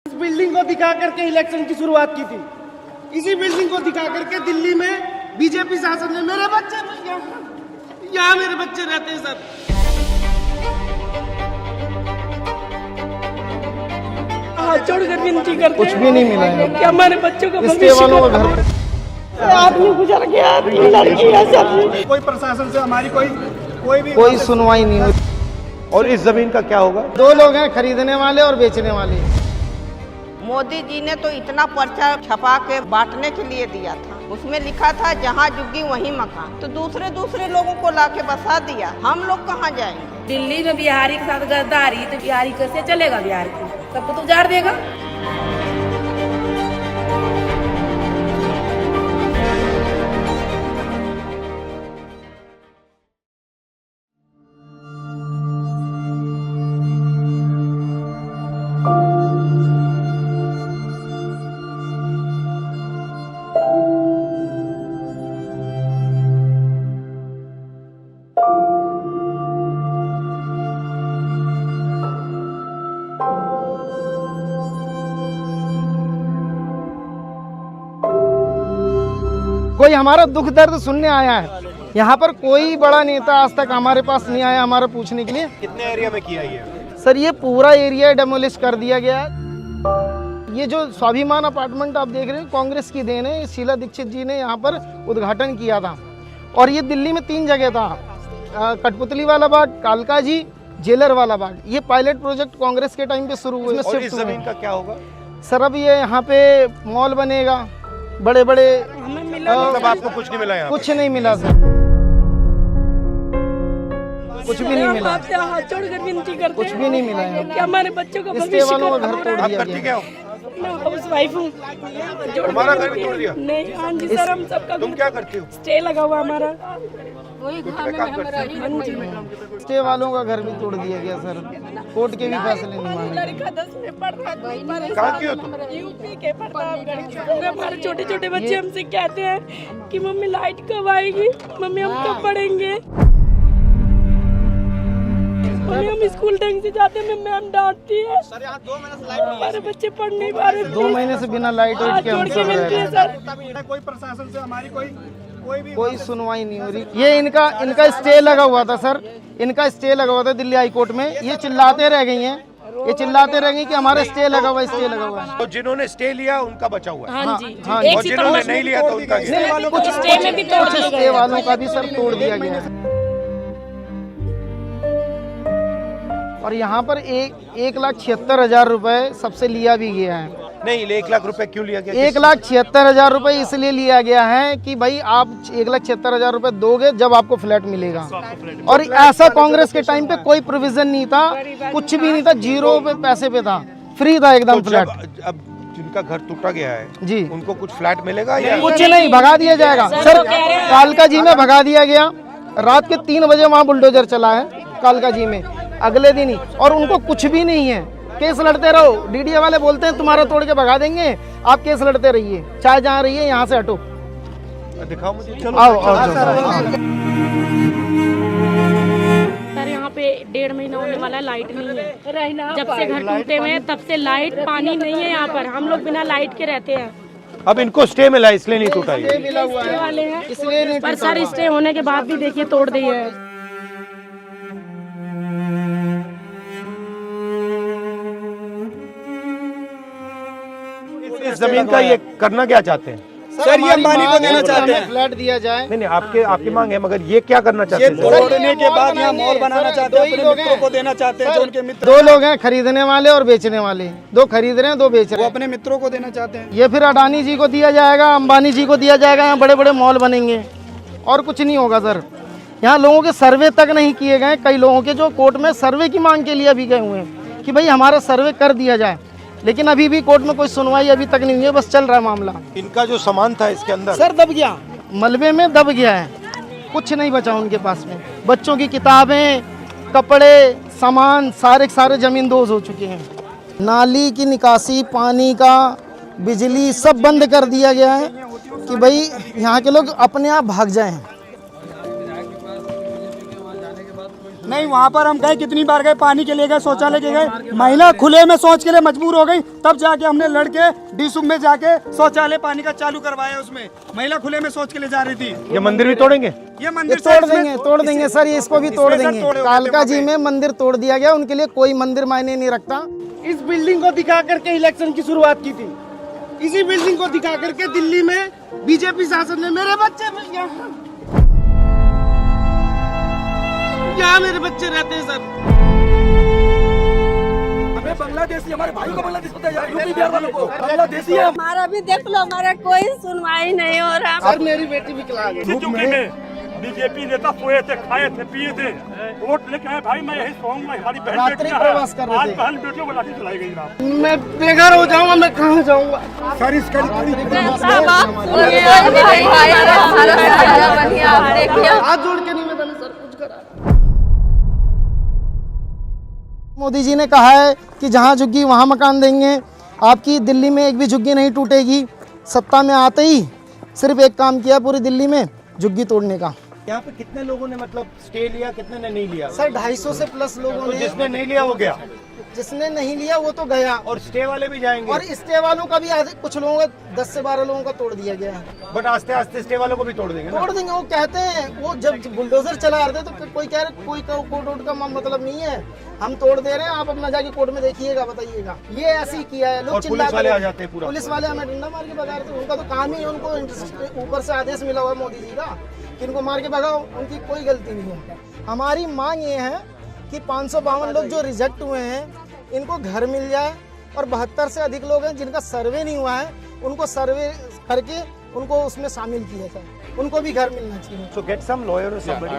इस बिल्डिंग को दिखा करके इलेक्शन की शुरुआत की थी। इसी बिल्डिंग को दिखा करके दिल्ली में बीजेपी शासन ने मेरे बच्चे यहाँ मेरे बच्चे रहते हैं सर। हाथ जोड़कर विनती करते कुछ भी नहीं मिला है कि हमारे बच्चों का इसके वालों का घर आदमी गुजर गया, लड़की है सब। कोई प्रशासन से हमारी कोई सुनवाई नहीं हुई। और इस जमीन का क्या होगा? दो लोग हैं, खरीदने वाले और बेचने वाले। मोदी जी ने तो इतना पर्चा छपा के बांटने के लिए दिया था, उसमें लिखा था जहाँ झुग्गी वहीं मकान, तो दूसरे लोगों को लाके बसा दिया। हम लोग कहाँ जाएंगे? दिल्ली में बिहारी के साथ गद्दारी, तो बिहारी कैसे चलेगा? बिहार की सबको तो उजाड़ देगा। कोई हमारा दुख दर्द सुनने आया है? यहाँ पर कोई बड़ा नेता आज तक हमारे पास नहीं आया हमारा पूछने के लिए। कितने एरिया में किया ये? सर ये पूरा एरिया डेमोलिश कर दिया गया है। ये जो स्वाभिमान अपार्टमेंट आप देख रहे हैं कांग्रेस की देन है। शीला दीक्षित जी ने यहाँ पर उद्घाटन किया था और ये दिल्ली में 3 जगह था, कठपुतली वाला बाग, कालका जी, जेलर वाला बाग। ये पायलट प्रोजेक्ट कांग्रेस के टाइम पे शुरू हुए। और इस जमीन का क्या होगा? सर अब ये यहाँ पे मॉल बनेगा, बड़े बड़े। मतलब आपको कुछ नहीं मिला यहाँ? कुछ नहीं मिला सर, कुछ भी नहीं मिला। आपसे हाथ जोड़कर विनती करते कुछ भी नहीं मिला है। कि हमारे बच्चों का इसके वालों का घर तोड़ आप दिया करती क्या गया। हो? मैं हाउस वाइफ हूँ। तुम्हारा घर भी तोड़ दिया? नहीं, हाँ जी सर, हम सबका तुम क्या करती हो? स्टे लगा हुआ हमारा। स्टे वालों का घर भी तोड़ दिया गया सर। कोर्ट के भी फैसले नहीं माने। लड़का 10 में पढ़ रहा है। कहाँ की हो तुम? यूपी के प्रतापगढ़। हमारे छोटे छोटे बच्चे हमसे कहते हैं कि मम्मी लाइट कब आएगी, मम्मी हम कब पढ़ेंगे, मम्मी हम स्कूल ढंग से जाते हैं, मैम डांटती है। हमारे बच्चे पढ़ नहीं पा रहे। 2 महीने से बिना लाइट वाइट के हम सब रह रहे हैं। सर कोई प्रशासन से हमारी कोई सुनवाई नहीं हो रही। ये इनका स्टे लगा हुआ था सर, इनका स्टे लगा हुआ था दिल्ली हाई कोर्ट में। ये चिल्लाते रह गई हैं, ये चिल्लाते रह गई कि हमारा स्टे लगा हुआ है, स्टे लगा हुआ है। तो जिन्होंने स्टे लिया उनका बचा हुआ है? हाँ जी, हाँ, और जिन्होंने नहीं लिया तो उनका कुछ स्टे में भी तोड़ दिया स्टे वालों का भी सर तोड़ दिया गया है। और यहाँ पर 1,76,000 रुपए सबसे लिया भी गया है। नहीं, 1 लाख रुपए क्यों लिया गया? 1,76,000 रुपए इसलिए लिया गया है कि भाई आप 1,76,000 रुपए दोगे जब आपको फ्लैट मिलेगा। और ऐसा कांग्रेस के टाइम पे कोई प्रोविजन नहीं था, कुछ भी नहीं था, 0 पे पैसे पे था, फ्री था एकदम फ्लैट। अब जिनका घर टूटा गया है जी, उनको कुछ फ्लैट मिलेगा या कुछ नहीं, भगा दिया जाएगा सर। कालका जी में भगा दिया गया, रात के 3 बजे वहाँ बुलडोजर चला है कालका जी में, अगले दिन ही। और उनको कुछ भी नहीं है, केस लड़ते रहो। डीडीए वाले बोलते हैं तुम्हारा तोड़ के भगा देंगे, आप केस लड़ते रहिए, चाहे जहाँ रहिए, यहाँ से हटो। दिखाओ मुझे। चलो आओ सर यहाँ पे 1.5 महीना होने वाला है, लाइट नहीं है। जब से घर टूटे हुए हैं तब से लाइट पानी नहीं है यहाँ पर। हम लोग बिना लाइट के रहते हैं। अब इनको स्टे मिला इसलिए नहीं टूटा ये। स्टे वाले हैं, इसलिए नहीं पर सर स्टे होने के बाद भी देखिए तोड़ दिए है। इस जमीन का ये करना क्या चाहते हैं? सर ये अंबानी को देना चाहते हैं, फ्लैट दिया जाए। नहीं, आपकी मांग है, मगर ये क्या करना चाहते हैं? तोड़ने के बाद यहाँ मॉल बनाना चाहते हैं, अपने मित्रों को देना चाहते हैं, जो उनके मित्र। 2 लोग हैं, खरीदने वाले और बेचने वाले। 2 खरीद रहे हैं, 2 बेच रहे हैं। अपने मित्रों को देना चाहते हैं। ये फिर अडानी जी को दिया जाएगा, अंबानी जी को दिया जाएगा। यहाँ बड़े बड़े मॉल बनेंगे और कुछ नहीं होगा सर। यहाँ लोगों के सर्वे तक नहीं किए गए। कई लोगों के जो कोर्ट में सर्वे की मांग के लिए अभी गए हुए हैं कि भाई हमारा सर्वे कर दिया जाए, लेकिन अभी भी कोर्ट में कोई सुनवाई अभी तक नहीं हुई है, बस चल रहा है मामला। इनका जो सामान था इसके अंदर सर दब गया, मलबे में दब गया है, कुछ नहीं बचा उनके पास में। बच्चों की किताबें, कपड़े, सामान सारे जमींदोज हो चुके हैं। नाली की निकासी, पानी का, बिजली सब बंद कर दिया गया है कि भाई यहाँ के लोग अपने आप भाग जाएं। नहीं, वहाँ पर हम गए, कितनी बार गए, पानी के लिए गए, शौचालय के गए, महिला खुले में शौच के लिए मजबूर हो गई, तब जाके हमने लड़के डीसुम में जाके शौचालय पानी का चालू करवाया। उसमें महिला खुले में शौच के लिए जा रही थी। ये मंदिर भी तोड़ेंगे? ये मंदिर तोड़ देंगे सर, ये इसको भी तोड़ देंगे। कालका जी में मंदिर तोड़ दिया गया, उनके लिए कोई मंदिर मायने नहीं रखता। इस बिल्डिंग को दिखा करके इलेक्शन की शुरुआत की थी। इसी बिल्डिंग को दिखा करके दिल्ली में बीजेपी शासन ने मेरे बच्चे यहाँ मेरे बच्चे रहते हैं सर। हमें बांग्लादेशी, हमारे भाई को बांग्लादेश पता है, यूपी बिहार वालों को बांग्लादेशी है। हमारा भी देख लो, हमारा कोई सुनवाई नहीं हो रहा। सर मेरी बेटी विकलांग है। बीजेपी नेता सोए थे, खाए थे, पिए थे, वोट लेके आए। भाई मैं यही सोऊंगा, हमारी बहन बेटियां हैं, आज बहन बेटियों को लाठी चलाई गई ना। मैं बेघर हो जाऊंगा, मैं कहाँ जाऊंगा सर? इसका हाथ जोड़ के निवेदन है सर, कुछ करा। मोदी जी ने कहा है कि जहाँ झुग्गी वहाँ मकान देंगे। आपकी दिल्ली में एक भी झुग्गी नहीं टूटेगी। सत्ता में आते ही सिर्फ एक काम किया पूरी दिल्ली में, झुग्गी तोड़ने का। यहाँ पे कितने लोगों ने मतलब स्टे लिया, कितने ने नहीं लिया? सर 250 से प्लस लोगों तो ने। जिसने नहीं लिया वो गया, जिसने नहीं लिया वो तो गया। और स्टे वाले भी जाएंगे। और स्टे वालों का भी कुछ लोगों का 10 से 12 लोगों का तोड़ दिया गया है। बट आस्ते आस्ते स्टे वालों को भी तोड़ देंगे ना? तोड़ देंगे। वो कहते हैं, वो जब बुलडोजर चला रहे थे तो कोई कह रहे कोई कोर्ट वोट का मतलब नहीं है, हम तोड़ दे रहे हैं, आप अपना जाके कोर्ट में देखिएगा, बताइएगा। ये ऐसे ही किया है। लोग पुलिस वाले आ जाते हैं पूरा। पुलिस वाले हमें डंडा मार के भगा रहे थे। उनका तो काम ही है, उनको ऊपर से आदेश मिला हुआ है मोदी जी का कि इनको मार के भगाओ। उनकी कोई गलती नहीं है। हमारी मांग ये है कि 552 लोग जो रिजेक्ट हुए हैं इनको घर मिल जाए, और 72 से अधिक लोग हैं जिनका सर्वे नहीं हुआ है, उनको सर्वे करके उनको उसमें शामिल किया जाए, उनको भी घर मिलना चाहिए। So get some lawyer or somebody.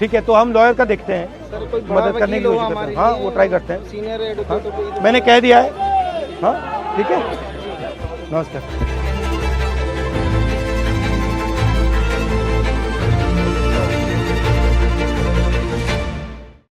ठीक है, तो हम लॉयर का देखते हैं, मदद करने की कोशिश करते हैं। हाँ, वो ट्राई करते हैं। सीनियर एडवोकेट मैंने कह दिया है। हाँ ठीक है, नमस्कार।